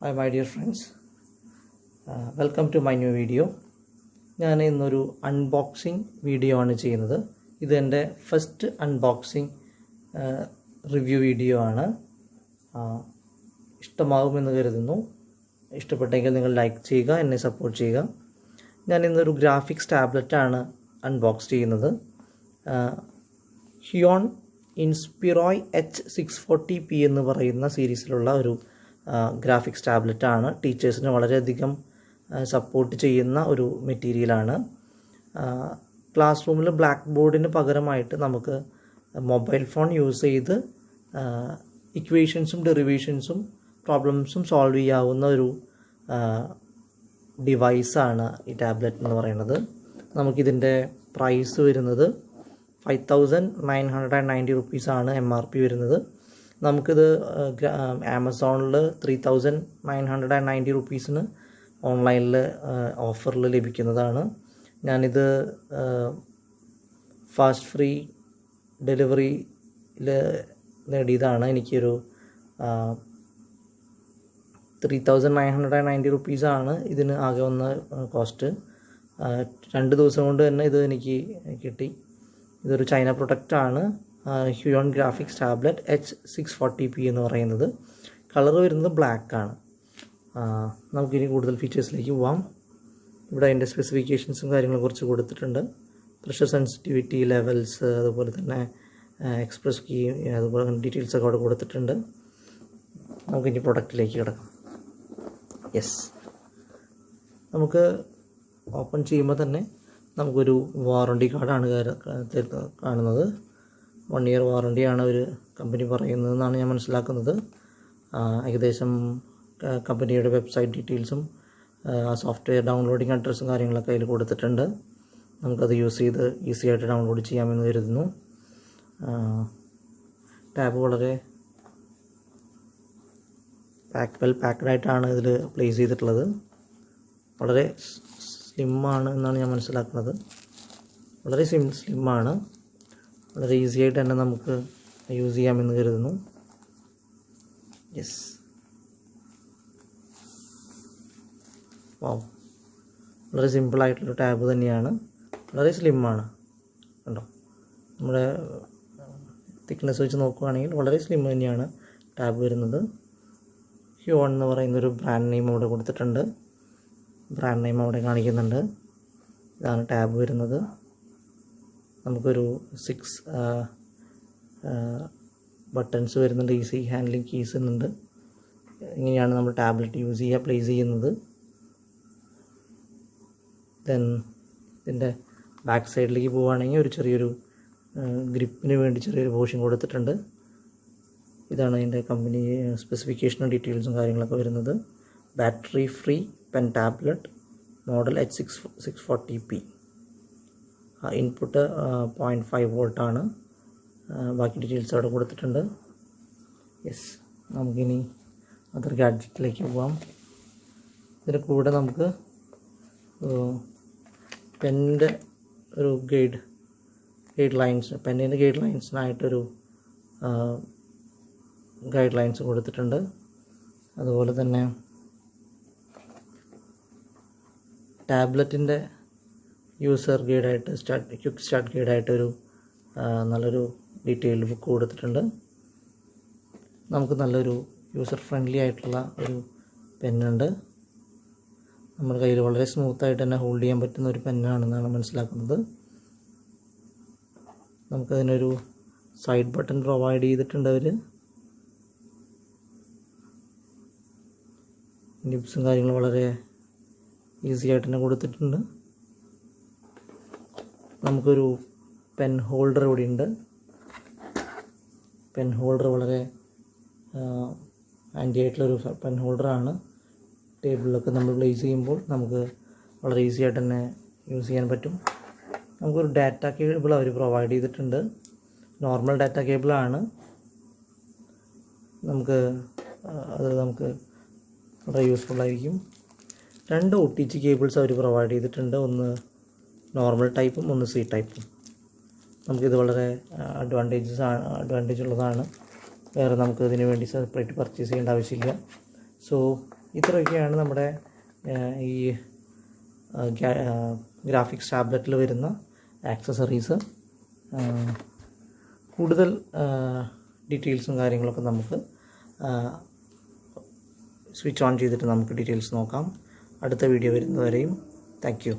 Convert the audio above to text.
Hi my dear friends, welcome to my new video. ഞാൻ ഇന്നൊരു unboxing video ആണ് ചെയ്യുന്നത്. ഇത് എൻ്റെ ഫസ്റ്റ് അൺബോക്സിങ് റിവ്യൂ വീഡിയോ ആണ്. ഇഷ്ടമാകുമെന്ന് കരുതുന്നു. ഇഷ്ടപ്പെട്ടെങ്കിൽ നിങ്ങൾ ലൈക്ക് ചെയ്യുക, എന്നെ സപ്പോർട്ട് ചെയ്യുക. ഞാൻ ഇന്നൊരു ഗ്രാഫിക്സ് ടാബ്ലറ്റ് ആണ് അൺബോക്സ് ചെയ്യുന്നത്. ഹ്യോൺ ഇൻസ്പിറോയ് H640p എന്ന് പറയുന്ന സീരീസിലുള്ള ഒരു ഗ്രാഫിക്സ് ടാബ്ലറ്റ് ആണ്. ടീച്ചേഴ്സിന് വളരെയധികം സപ്പോർട്ട് ചെയ്യുന്ന ഒരു മെറ്റീരിയലാണ്. ക്ലാസ് റൂമിൽ ബ്ലാക്ക് ബോർഡിന് പകരമായിട്ട് നമുക്ക് മൊബൈൽ ഫോൺ യൂസ് ചെയ്ത് ഇക്വേഷൻസും ഡെറിവേഷൻസും പ്രോബ്ലംസും സോൾവ് ചെയ്യാവുന്ന ഒരു ഡിവൈസാണ് ഈ ടാബ്ലറ്റ് എന്ന് പറയുന്നത്. നമുക്കിതിൻ്റെ പ്രൈസ് വരുന്നത് 5,990 റുപ്പീസാണ് MRP വരുന്നത്. നമുക്കിത് ആമസോണിൽ 3,990 റുപ്പീസിന് ഓൺലൈനിൽ ഓഫറിൽ ലഭിക്കുന്നതാണ്. ഞാനിത് ഫാസ്റ്റ് ഫ്രീ ഡെലിവറിയിൽ നേടിയതാണ്. എനിക്കൊരു 3,990 റുപ്പീസാണ് ഇതിന് ആകെ വന്ന കോസ്റ്റ്. 2 ദിവസം കൊണ്ട് തന്നെ ഇത് എനിക്ക് കിട്ടി. ഇതൊരു ചൈന പ്രൊഡക്റ്റാണ്. ഹ്യോൺ ഗ്രാഫിക്സ് ടാബ്ലറ്റ് H640p എന്ന് പറയുന്നത്. കളർ വരുന്നത് ബ്ലാക്കാണ്. നമുക്കിനി കൂടുതൽ ഫീച്ചേഴ്സിലേക്ക് പോവാം. ഇവിടെ അതിൻ്റെ സ്പെസിഫിക്കേഷൻസും കാര്യങ്ങളും കുറച്ച് കൊടുത്തിട്ടുണ്ട്. പ്രഷർ സെൻസിറ്റിവിറ്റി ലെവൽസ്, അതുപോലെ തന്നെ എക്സ്പ്രസ് കീ, അതുപോലെ ഡീറ്റെയിൽസൊക്കെ അവിടെ കൊടുത്തിട്ടുണ്ട്. നമുക്കിനി പ്രൊഡക്റ്റിലേക്ക് കിടക്കാം. യെസ്, നമുക്ക് ഓപ്പൺ ചെയ്യുമ്പോൾ തന്നെ നമുക്കൊരു വാറണ്ടി കാർഡാണ് കാണുന്നത്. 1 ഇയർ വാറണ്ടിയാണ് ഒരു കമ്പനി പറയുന്നതെന്നാണ് ഞാൻ മനസ്സിലാക്കുന്നത്. ഏകദേശം കമ്പനിയുടെ വെബ്സൈറ്റ് ഡീറ്റെയിൽസും സോഫ്റ്റ്വെയർ ഡൗൺലോഡിങ് അഡ്രസ്സും കാര്യങ്ങളൊക്കെ അതിൽ കൊടുത്തിട്ടുണ്ട്. നമുക്കത് യൂസ് ചെയ്ത് ഈസി ആയിട്ട് ഡൗൺലോഡ് ചെയ്യാമെന്ന് കരുതുന്നു. ടാബ് വളരെ പാക്ക്ഡായിട്ടാണ് ഇതിൽ പ്ലേസ് ചെയ്തിട്ടുള്ളത്. വളരെ സ്ലിമ്മാണ് എന്നാണ് ഞാൻ മനസ്സിലാക്കുന്നത്. വളരെ സ്ലിമ്മാണ്. വളരെ ഈസി ആയിട്ട് തന്നെ നമുക്ക് യൂസ് ചെയ്യാമെന്ന് കരുതുന്നു. യെസ്, വാവ്, വളരെ സിമ്പിളായിട്ടുള്ള ടാബ് തന്നെയാണ്. വളരെ സ്ലിമ്മാണ്. കണ്ടോ, നമ്മുടെ തിക്നെസ് വെച്ച് നോക്കുകയാണെങ്കിൽ വളരെ സ്ലിം തന്നെയാണ് ടാബ് വരുന്നത്. ഹ്യോൺ എന്ന് പറയുന്നൊരു ബ്രാൻഡ് നെയിം അവിടെ കൊടുത്തിട്ടുണ്ട്. ബ്രാൻഡ് നെയിം അവിടെ കാണിക്കുന്നുണ്ട്. ഇതാണ് ടാബ് വരുന്നത്. നമുക്കൊരു 6 ബട്ടൺസ് വരുന്നുണ്ട്. ഈസി ഹാൻഡ്ലിങ് കീസ് വരുന്നുണ്ട്. ഇങ്ങനെയാണ് നമ്മൾ ടാബ്ലറ്റ് യൂസ് ചെയ്യുക, പ്ലേസ് ചെയ്യുന്നത്. ദെൻ ഇതിൻ്റെ ബാക്ക് സൈഡിലേക്ക് പോവുകയാണെങ്കിൽ ഒരു ചെറിയൊരു ഗ്രിപ്പിന് വേണ്ടി ചെറിയൊരു പോർഷൻ കൊടുത്തിട്ടുണ്ട്. ഇതാണ് ഇതിൻ്റെ കമ്പനി സ്പെസിഫിക്കേഷനും ഡീറ്റെയിൽസും കാര്യങ്ങളൊക്കെ വരുന്നത്. Battery free pen tablet model H640p. Input 0.5 വോൾട്ടാണ്. ബാക്കി ഡീറ്റെയിൽസ് അവിടെ കൊടുത്തിട്ടുണ്ട്. യെസ്, നമുക്കിനി അതർ ഗാഡ്ജറ്റിലേക്ക് പോകാം. ഇതിന് കൂടെ നമുക്ക് പെന്നിൻ്റെ ഒരു ഗൈഡ് ലൈൻസ്, പെന്നിൻ്റെ ഗൈഡ് ലൈൻസിനായിട്ടൊരു ഗൈഡ് ലൈൻസ് കൊടുത്തിട്ടുണ്ട്. അതുപോലെ തന്നെ ടാബ്ലറ്റിൻ്റെ യൂസർ ഗൈഡായിട്ട് ക്വിക്ക് സ്റ്റാർട്ട് ഗൈഡായിട്ടൊരു നല്ലൊരു ഡീറ്റെയിൽഡ് ബുക്ക് കൊടുത്തിട്ടുണ്ട്. നമുക്ക് നല്ലൊരു യൂസർ ഫ്രണ്ട്ലി ആയിട്ടുള്ള ഒരു പെന്നുണ്ട്. നമ്മുടെ കയ്യിൽ വളരെ സ്മൂത്തായിട്ട് തന്നെ ഹോൾഡ് ചെയ്യാൻ പറ്റുന്ന ഒരു പെന്നാണെന്നാണ് മനസ്സിലാക്കുന്നത്. നമുക്കതിനൊരു സൈഡ് ബട്ടൺ പ്രൊവൈഡ് ചെയ്തിട്ടുണ്ട് അവർ. നിബ്സും കാര്യങ്ങളും വളരെ ഈസി ആയിട്ട് തന്നെ കൊടുത്തിട്ടുണ്ട്. നമുക്കൊരു പെൻ ഹോൾഡർ ഇവിടെ ഉണ്ട്. പെൻ ഹോൾഡർ വളരെ ഹാൻഡി ആയിട്ടുള്ളൊരു പെൻ ഹോൾഡറാണ്. ടേബിളിലൊക്കെ നമ്മൾ പ്ലേസ് ചെയ്യുമ്പോൾ നമുക്ക് വളരെ ഈസി ആയിട്ട് തന്നെ യൂസ് ചെയ്യാൻ പറ്റും. നമുക്കൊരു ഡാറ്റ കേബിൾ അവർ പ്രൊവൈഡ് ചെയ്തിട്ടുണ്ട്. നോർമൽ ഡാറ്റ കേബിളാണ്. നമുക്ക് വളരെ യൂസ്ഫുള്ളായിരിക്കും. 2 OTG കേബിൾസ് അവർ പ്രൊവൈഡ് ചെയ്തിട്ടുണ്ട്. ഒന്ന് നോർമൽ ടൈപ്പും ഒന്ന് C ടൈപ്പും. നമുക്കിത് വളരെ അഡ്വാൻറ്റേജ് ഉള്ളതാണ്. വേറെ നമുക്ക് ഇതിന് വേണ്ടി സെപ്പറേറ്റ് പർച്ചേസ് ചെയ്യേണ്ട ആവശ്യമില്ല. സോ ഇത്രയൊക്കെയാണ് നമ്മുടെ ഈ ഗ്രാഫിക്സ് ടാബ്ലറ്റിൽ വരുന്ന ആക്സസറീസ്. കൂടുതൽ ഡീറ്റെയിൽസും കാര്യങ്ങളൊക്കെ നമുക്ക് സ്വിച്ച് ഓൺ ചെയ്തിട്ട് നമുക്ക് ഡീറ്റെയിൽസ് നോക്കാം. അടുത്ത വീഡിയോ വരുന്നതുവരെയും താങ്ക് യു.